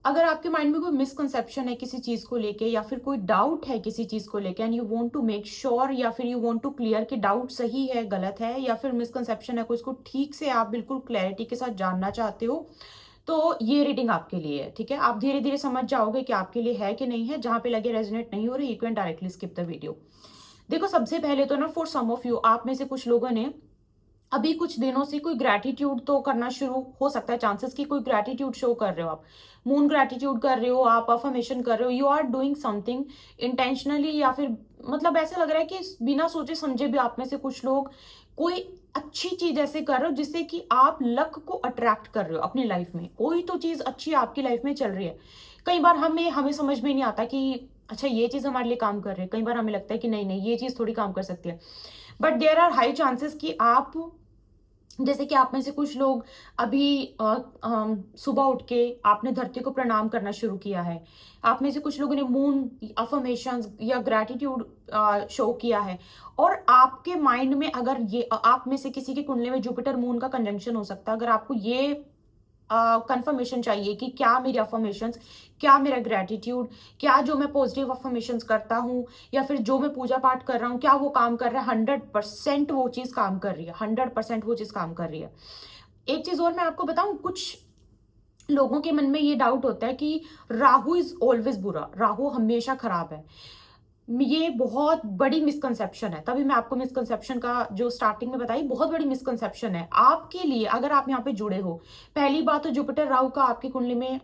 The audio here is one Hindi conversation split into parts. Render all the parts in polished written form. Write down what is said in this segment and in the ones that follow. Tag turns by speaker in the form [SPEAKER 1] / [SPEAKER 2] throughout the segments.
[SPEAKER 1] अगर आपके माइंड में कोई मिसकंसेप्शन है किसी चीज को लेके या फिर कोई डाउट है किसी चीज को लेके and you want to make sure या फिर यू वांट टू क्लियर कि डाउट सही है गलत है या फिर मिसकंसेप्शन है कोई, इसको ठीक से आप बिल्कुल क्लैरिटी के साथ जानना चाहते हो, तो ये रीडिंग आपके लिए है। ठीक है, आप धीरे धीरे समझ जाओगे कि आपके लिए है कि नहीं है। जहां पे लगे रेजोनेट नहीं हो रही, you can directly skip the video. देखो, सबसे पहले तो ना, फॉर सम ऑफ यू, आप में से कुछ लोगों ने अभी कुछ दिनों से कोई ग्रैटिट्यूड तो करना शुरू हो सकता है, चांसेस कि कोई ग्रैटिट्यूड शो कर रहे हो आप, मून ग्रैटिट्यूड कर रहे हो, आप अफर्मेशन कर रहे हो, you are doing something intentionally, या फिर मतलब ऐसा लग रहा है कि बिना सोचे समझे भी आप में से कुछ लोग कोई अच्छी चीज ऐसे कर रहे हो जिससे कि आप लक को अट्रैक्ट कर रहे हो अपनी लाइफ में। कोई तो चीज अच्छी आपकी लाइफ में चल रही है। कई बार हमें हमें समझ में नहीं आता कि अच्छा ये चीज हमारे लिए काम कर रही है, कई बार हमें लगता है कि नहीं नहीं ये चीज थोड़ी काम कर सकती है। But there are high chances कि आप, जैसे कि आप में से कुछ लोग अभी सुबह उठ के आपने धरती को प्रणाम करना शुरू किया है। आप में से कुछ लोगों ने मून अफर्मेशंस या ग्रैटिट्यूड शो किया है। और आपके माइंड में अगर ये आप में से किसी के कुंडली में जुपिटर मून का कंजंक्शन हो सकता है, अगर आपको ये कंफर्मेशन चाहिए कि क्या मेरी अफर्मेशंस, क्या मेरा ग्रेटिट्यूड, क्या जो मैं पॉजिटिव अफर्मेशंस करता हूँ या फिर जो मैं पूजा पाठ कर रहा हूँ, क्या वो काम कर रहा है, 100% वो चीज काम कर रही है, 100% वो चीज काम कर रही है। एक चीज और मैं आपको बताऊं, कुछ लोगों के मन में ये डाउट होता है कि राहु इज ऑलवेज बुरा, राहु हमेशा खराब है। ये बहुत बड़ी मिसकंसेप्शन है। तभी मैं आपको मिसकंसेप्शन का जो स्टार्टिंग में बताई, बहुत बड़ी मिसकंसेप्शन है आपके लिए। अगर आप यहाँ पे जुड़े हो, पहली बात तो जुपिटर राहु का आपकी कुंडली में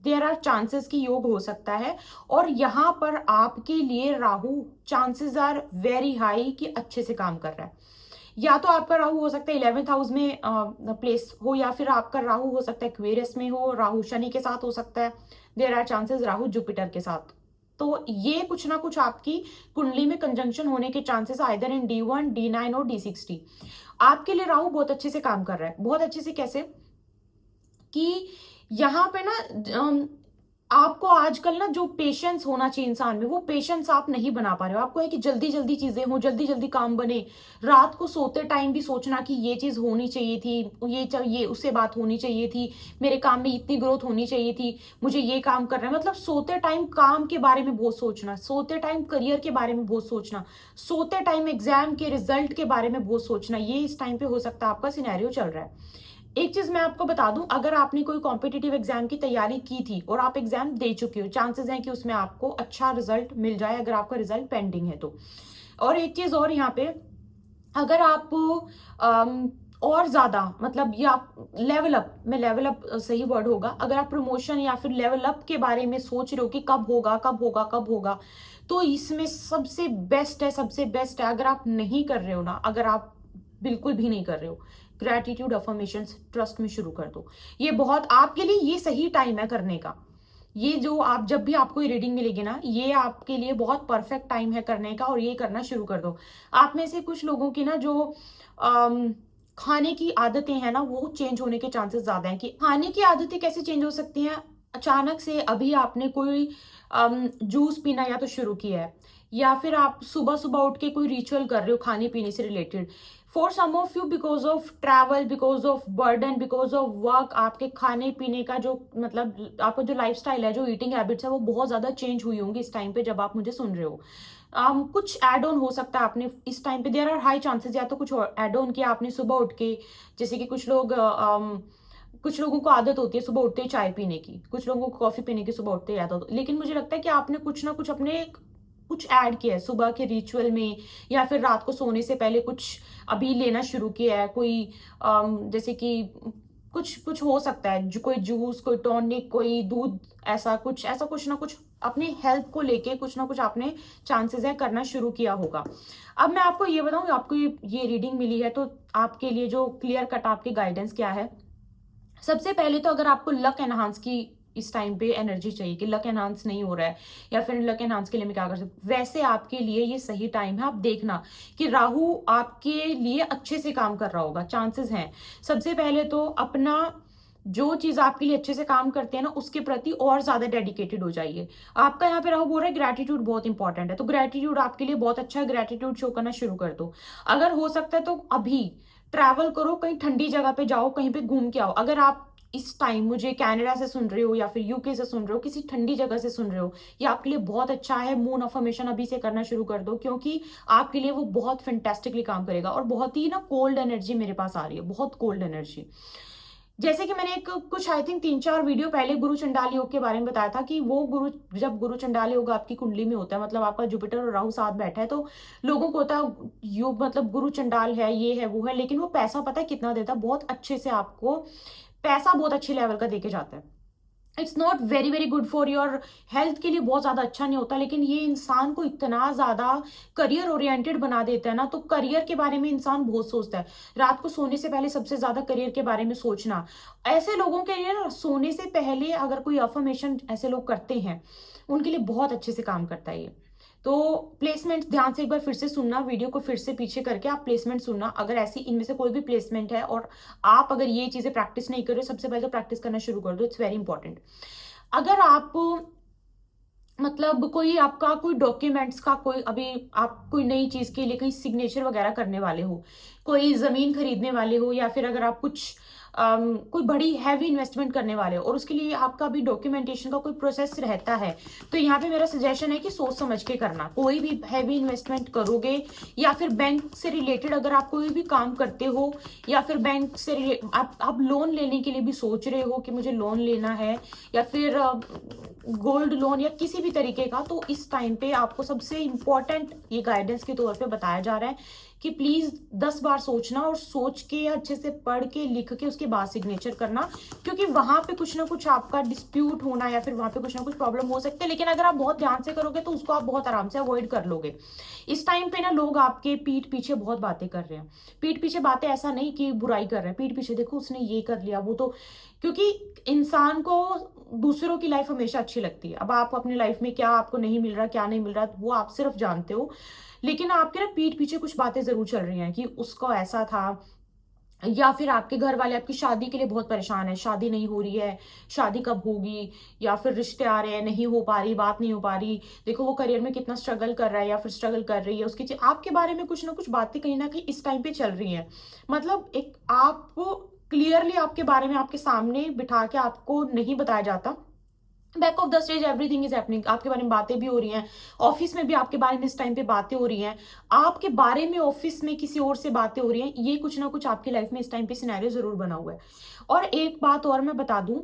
[SPEAKER 1] देयर आर चांसेस की योग हो सकता है। और यहाँ पर आपके लिए Rahu, chances are very high कि अच्छे से काम कर रहा है। या तो आपका राहु हो सकता है 11th हाउस में प्लेस हो, या फिर आपका राहु हो सकता है एक्वेरियस में हो, राहु शनि के साथ हो सकता है। There are chances Rahu Jupiter के साथ। तो ये कुछ ना कुछ आपकी कुंडली में कंजंक्शन होने के chances either in D1, D9 और D60। आपके लिए राहु बहुत अच्छे से काम कर रहा है। बहुत अच्छे से कैसे कि यहाँ पे ना आपको आजकल ना जो पेशेंस होना चाहिए इंसान में, वो पेशेंस आप नहीं बना पा रहे हो। आपको है कि जल्दी जल्दी चीजें हो, जल्दी जल्दी काम बने। रात को सोते टाइम भी सोचना कि ये चीज होनी चाहिए थी, ये उससे बात होनी चाहिए थी, मेरे काम में इतनी ग्रोथ होनी चाहिए थी, मुझे ये काम करना है। मतलब सोते टाइम काम के बारे में बहुत सोचना, सोते टाइम करियर के बारे में बहुत सोचना, सोते टाइम एग्जाम के रिजल्ट के बारे में बहुत सोचना, ये इस टाइम पे हो सकता है आपका सिनेरियो चल रहा है। एक चीज मैं आपको बता दूं, अगर आपने कोई कॉम्पिटिटिव एग्जाम की तैयारी की थी और आप एग्जाम दे चुके हो, चांसेस हैं कि उसमें आपको अच्छा रिजल्ट मिल जाए, अगर आपका रिजल्ट पेंडिंग है तो। और एक चीज और यहाँ पे, अगर आप और ज्यादा मतलब ये आप लेवल अप में, लेवल अप सही वर्ड होगा, अगर आप प्रमोशन या फिर लेवल अप के बारे में सोच रहे हो कि कब होगा कब होगा कब होगा, तो इसमें सबसे बेस्ट है, सबसे बेस्ट है अगर आप नहीं कर रहे हो ना, अगर आप बिल्कुल भी नहीं कर रहे हो, ग्रेटिट्यूड अफर्मेशंस ट्रस्ट में शुरू कर दो। ये बहुत आपके लिए ये सही टाइम है करने का। ये जो आप जब भी आपको ये रीडिंग मिलेगी ना, ये आपके लिए बहुत परफेक्ट टाइम है करने का, और ये करना शुरू कर दो। आप में से कुछ लोगों की ना जो खाने की आदतें हैं ना, वो चेंज होने के चांसेस ज्यादा हैं। कि खाने की आदतें कैसे चेंज हो सकती हैं? अचानक से अभी आपने कोई जूस पीना या तो शुरू किया है, या फिर आप सुबह सुबह उठ के कोई रिचुअल कर रहे हो खाने पीने से related. For some of you, because of travel, because of burden, because of work, आपके खाने पीने का जो मतलब आपका जो लाइफस्टाइल है, जो ईटिंग हैबिट्स है, वो बहुत ज्यादा चेंज हुई होंगी इस टाइम पे जब आप मुझे सुन रहे हो। कुछ एड ऑन हो सकता है आपने इस टाइम पे, देयर आर हाई चांसेस, या तो कुछ एड ऑन किया आपने सुबह उठ के। जैसे कि कुछ लोगों को आदत होती है सुबह उठते ही चाय पीने की, कुछ लोगों को कॉफी पीने की सुबह उठते ही आदत, लेकिन मुझे लगता है कि आपने कुछ ना कुछ अपने कुछ ऐड किया है सुबह के रिचुअल में, या फिर रात को सोने से पहले कुछ अभी लेना शुरू किया है। कोई जैसे कि कुछ कुछ हो सकता है, कोई जूस, कोई टॉनिक, कोई दूध, ऐसा कुछ ना कुछ अपनी हेल्थ को लेके कुछ ना कुछ आपने चांसेस है करना शुरू किया होगा। अब मैं आपको ये बताऊं, आपको ये रीडिंग मिली है तो आपके लिए जो क्लियर कट आपकी गाइडेंस क्या है। सबसे पहले तो अगर आपको लक एनहांस की इस टाइम पे एनर्जी चाहिए कि लक एनहांस नहीं हो रहा है, या फिर लक एनहांस के लिए मैं क्या कर सकती हूँ, वैसे आपके लिए ये सही टाइम है। आप देखना कि राहु आपके लिए अच्छे से काम कर रहा होगा, चांसेस हैं। सबसे पहले तो अपना जो चीज आपके लिए अच्छे से काम करते हैं ना, उसके प्रति और ज्यादा डेडिकेटेड हो जाइए। आपका यहाँ पे राहु बोल रहा है ग्रेटिट्यूड बहुत इंपॉर्टेंट है, तो ग्रेटिट्यूड आपके लिए बहुत अच्छा है, ग्रेटिट्यूड शो करना शुरू कर दो। अगर हो सकता है तो अभी ट्रैवल करो, कहीं ठंडी जगह पे जाओ, कहीं पे घूम के आओ। अगर आप इस टाइम मुझे कनाडा से सुन रहे हो या फिर यूके से सुन रहे हो, किसी ठंडी जगह से सुन रहे हो, ये आपके लिए बहुत अच्छा है। मून अफर्मेशन अभी से करना शुरू कर दो, क्योंकि आपके लिए वो बहुत फैंटास्टिकली काम करेगा। और बहुत ही ना कोल्ड एनर्जी मेरे पास आ रही है, बहुत कोल्ड एनर्जी। जैसे कि मैंने एक कुछ आई थिंक 3-4 वीडियो पहले गुरु चंडाल योग के बारे में बताया था कि वो गुरु, जब गुरु चंडाल योग आपकी कुंडली में होता है, मतलब आपका जुपिटर और राहु साथ बैठा है, तो लोगों को होता है योग मतलब गुरु चंडाल है, ये है वो है, लेकिन वो पैसा पता है कितना देता है, बहुत अच्छे से आपको पैसा बहुत अच्छे लेवल का देके जाता है। It's not very very good for your health, के लिए बहुत ज्यादा अच्छा नहीं होता, लेकिन ये इंसान को इतना ज्यादा करियर ओरिएंटेड बना देता है ना। तो करियर के बारे में इंसान बहुत सोचता है, रात को सोने से पहले सबसे ज्यादा करियर के बारे में सोचना। ऐसे लोगों के लिए ना सोने से पहले अगर कोई अफर्मेशन ऐसे लोग करते हैं, उनके लिए बहुत अच्छे से काम करता है ये। तो प्लेसमेंट ध्यान से एक बार फिर से सुनना, वीडियो को फिर से पीछे करके आप प्लेसमेंट सुनना। अगर ऐसी इनमें से कोई भी प्लेसमेंट है और आप अगर ये चीजें प्रैक्टिस नहीं कर रहे हो, सबसे पहले तो प्रैक्टिस करना शुरू कर दो, इट्स वेरी इंपॉर्टेंट। अगर आप मतलब कोई आपका कोई डॉक्यूमेंट्स का कोई अभी आप कोई नई चीज के लिए कहीं सिग्नेचर वगैरह करने वाले हो, कोई जमीन खरीदने वाले हो, या फिर अगर आप कुछ कोई बड़ी हैवी इन्वेस्टमेंट करने वाले हो और उसके लिए आपका भी डॉक्यूमेंटेशन का कोई प्रोसेस रहता है, तो यहाँ पे मेरा सजेशन है कि सोच समझ के करना। कोई भी हैवी इन्वेस्टमेंट करोगे या फिर बैंक से रिलेटेड अगर आप कोई भी काम करते हो, या फिर बैंक से आप लोन लेने के लिए भी सोच रहे हो कि मुझे लोन लेना है, या फिर गोल्ड लोन या किसी भी तरीके का, तो इस टाइम पे आपको सबसे इंपॉर्टेंट ये गाइडेंस के तौर पे बताया जा रहा है कि प्लीज 10 बार सोचना और सोच के अच्छे से पढ़ के लिख के उसके बाद सिग्नेचर करना, क्योंकि वहां पे कुछ ना कुछ आपका डिस्प्यूट होना या फिर वहां पे कुछ ना कुछ प्रॉब्लम हो सकते हैं, लेकिन अगर आप बहुत ध्यान से करोगे तो उसको आप बहुत आराम से अवॉइड कर लोगे। इस टाइम पे ना लोग आपके पीठ पीछे बहुत बातें कर रहे हैं। पीठ पीछे बातें ऐसा नहीं कि बुराई कर रहे हैं, पीठ पीछे देखो उसने ये कर लिया वो, तो क्योंकि इंसान को दूसरों की लाइफ हमेशा अच्छी लगती है। अब आप अपनी लाइफ में क्या आपको नहीं मिल रहा, क्या नहीं मिल रहा, वो आप सिर्फ जानते हो, लेकिन आपके ना पीठ पीछे कुछ बातें जरूर चल रही हैं कि उसको ऐसा था, या फिर आपके घर वाले आपकी शादी के लिए बहुत परेशान है, शादी नहीं हो रही है, शादी कब होगी, या फिर रिश्ते आ रहे हैं नहीं हो पा रही, बात नहीं हो पा रही, देखो वो करियर में कितना स्ट्रगल कर रहा है या फिर स्ट्रगल कर रही है, उसकी आपके बारे में कुछ ना कुछ बातें कहीं ना कहीं इस टाइम पे चल रही हैं। मतलब एक आपको क्लियरली आपके बारे में आपके सामने बिठा के आपको नहीं बताया जाता, back of the stage everything is happening, आपके बारे में बातें भी हो रही हैं, ऑफिस में भी आपके बारे में इस टाइम पे बातें हो रही हैं, आपके बारे में ऑफिस में किसी और से बातें हो रही हैं, ये कुछ ना कुछ आपकी लाइफ में इस टाइम पे सिनेरियो जरूर बना हुआ है। और एक बात और मैं बता दूं,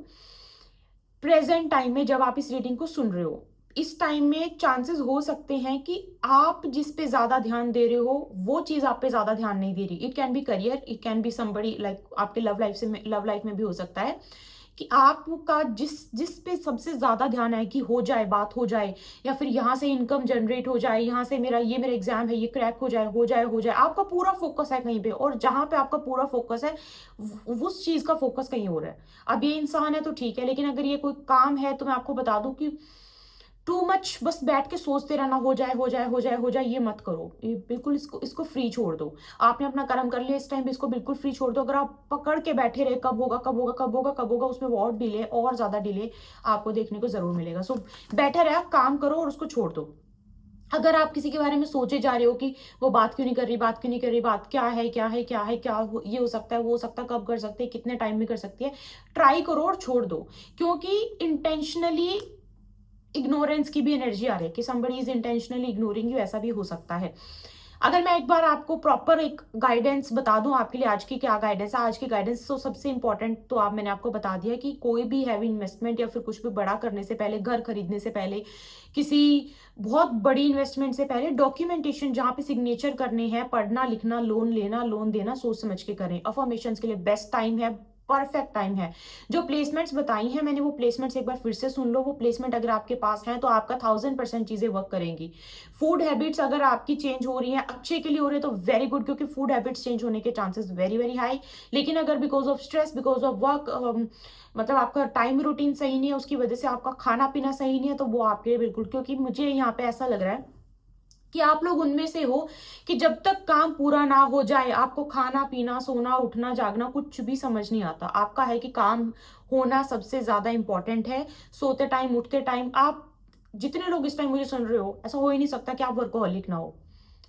[SPEAKER 1] प्रेजेंट टाइम में जब आप इस रीडिंग को सुन रहे हो, इस टाइम में चांसेस हो सकते हैं कि आप जिस पे ज्यादा ध्यान दे रहे हो वो चीज आप पे ज्यादा ध्यान नहीं दे रही। It can be career, it can be somebody like आपके लव लाइफ में भी हो सकता है कि आपका जिस जिस पे सबसे ज्यादा ध्यान है कि हो जाए, बात हो जाए, या फिर यहाँ से इनकम जनरेट हो जाए, यहाँ से मेरा एग्जाम है ये क्रैक हो जाए, हो जाए हो जाए, आपका पूरा फोकस है कहीं पे, और जहां पे आपका पूरा फोकस है उस चीज का फोकस कहीं और है। अब ये इंसान है तो ठीक है, लेकिन अगर ये कोई काम है तो मैं आपको बता दूं कि टू मच बस बैठ के सोचते रहना, हो जाए हो जाए हो जाए हो जाए, ये मत करो। ये बिल्कुल इसको इसको फ्री छोड़ दो। आपने अपना कर्म कर लिया, इस टाइम पे इसको बिल्कुल फ्री छोड़ दो। अगर आप पकड़ के बैठे रहे कब होगा कब होगा कब होगा कब होगा, उसमें और डिले और ज्यादा डिले आपको देखने को जरूर मिलेगा। सो बैठे रहे, काम करो और उसको छोड़ दो। अगर आप किसी के बारे में सोचे जा रहे हो कि वो बात क्यों नहीं कर रही, बात क्यों नहीं कर रही, बात क्या है क्या है क्या है, ये हो सकता है वो हो सकता है, कब कर सकते हैं, कितने टाइम में कर सकती है, ट्राई करो और छोड़ दो। क्योंकि इंटेंशनली इग्नोरेंस की भी एनर्जी आ रही है कि somebody is intentionally ignoring you, ऐसा भी हो सकता है। अगर मैं एक बार आपको प्रॉपर एक गाइडेंस बता दूं आपके लिए, आज की क्या गाइडेंस है, आज की गाइडेंस तो सबसे इंपॉर्टेंट तो आप मैंने आपको बता दिया कि कोई भी हैवी इन्वेस्टमेंट या फिर कुछ भी बड़ा करने से पहले, घर खरीदने से पहले, किसी बहुत बड़ी इन्वेस्टमेंट से पहले डॉक्यूमेंटेशन जहां पे सिग्नेचर करने हैं, पढ़ना लिखना, लोन लेना लोन देना सोच समझ के करें। अफर्मेशंस के लिए बेस्ट टाइम है, परफेक्ट टाइम है। जो प्लेसमेंट्स बताई हैं मैंने, वो प्लेसमेंट्स एक बार फिर से सुन लो। वो प्लेसमेंट अगर आपके पास है तो आपका 1000% चीजें वर्क करेंगी। फूड हैबिट्स अगर आपकी चेंज हो रही हैं, अच्छे के लिए हो रही है तो वेरी गुड, क्योंकि फूड हैबिट्स चेंज होने के चांसेस वेरी वेरी हाई। लेकिन अगर because of stress, because of work, मतलब आपका टाइम रूटीन सही नहीं है, उसकी वजह से आपका खाना पीना सही नहीं है, तो वो आपके लिए बिल्कुल, क्योंकि मुझे यहाँ पे ऐसा लग रहा है कि आप लोग उनमें से हो कि जब तक काम पूरा ना हो जाए आपको खाना पीना, सोना, उठना, जागना कुछ भी समझ नहीं आता। आपका है कि काम होना सबसे ज्यादा इंपॉर्टेंट है। सोते टाइम, उठते टाइम, आप जितने लोग इस टाइम मुझे सुन रहे हो, ऐसा हो ही नहीं सकता कि आप वर्कोहॉलिक ना हो।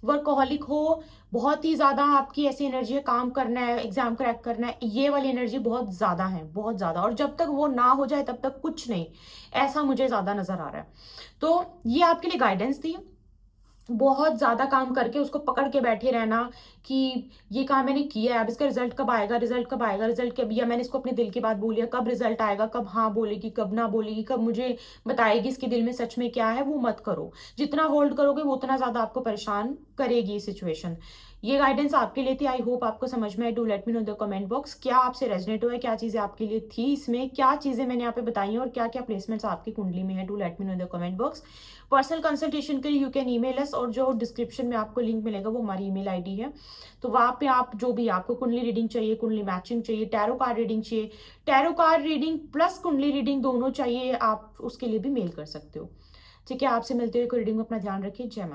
[SPEAKER 1] वर्कहोलिक हो, बहुत ही ज़्यादा आपकी ऐसी एनर्जी है, काम करना है, एग्ज़ाम क्रैक करना है, ये वाली एनर्जी बहुत ज़्यादा है, बहुत ज़्यादा, और जब तक वो ना हो जाए तब तक कुछ नहीं, ऐसा मुझे ज़्यादा नज़र आ रहा है। तो ये आपके लिए गाइडेंस थी। बहुत ज़्यादा काम करके उसको पकड़ के बैठे रहना कि ये काम मैंने किया है, अब इसका रिज़ल्ट कब आएगा, रिज़ल्ट कब आएगा, रिज़ल्ट कब, या मैंने इसको अपने दिल की बात बोली है, कब रिज़ल्ट आएगा, कब हाँ बोलेगी, कब ना बोलेगी, कब मुझे बताएगी इसके दिल में सच में क्या है, वो मत करो। जितना होल्ड करोगे वो उतना ज़्यादा आपको परेशान करेगी ये सिचुएशन। ये गाइडेंस आपके लिए थी, आई होप आपको समझ में आए। Do let me know in the comment box, क्या आपसे रेज़ोनेट हुआ है, क्या चीज़ें आपके लिए थी इसमें, क्या चीज़ें मैंने यहाँ पे बताई हैं और क्या-क्या प्लेसमेंट्स आपकी कुंडली में है। Do let me know in the comment box. Personal consultation के लिए यू कैन ईमेल अस, और जो डिस्क्रिप्शन में आपको लिंक मिलेगा वो हमारी ईमेल आईडी है। तो वहाँ पे आप जो भी आपको कुंडली रीडिंग चाहिए, कुंडली मैचिंग चाहिए, टैरो कार्ड रीडिंग चाहिए, टैरो कार्ड रीडिंग प्लस कुंडली रीडिंग दोनों चाहिए, आप उसके लिए भी मेल कर सकते हो। ठीक है, आपसे मिलते हुए कोई रीडिंग में अपना ध्यान रखिए। जय माता।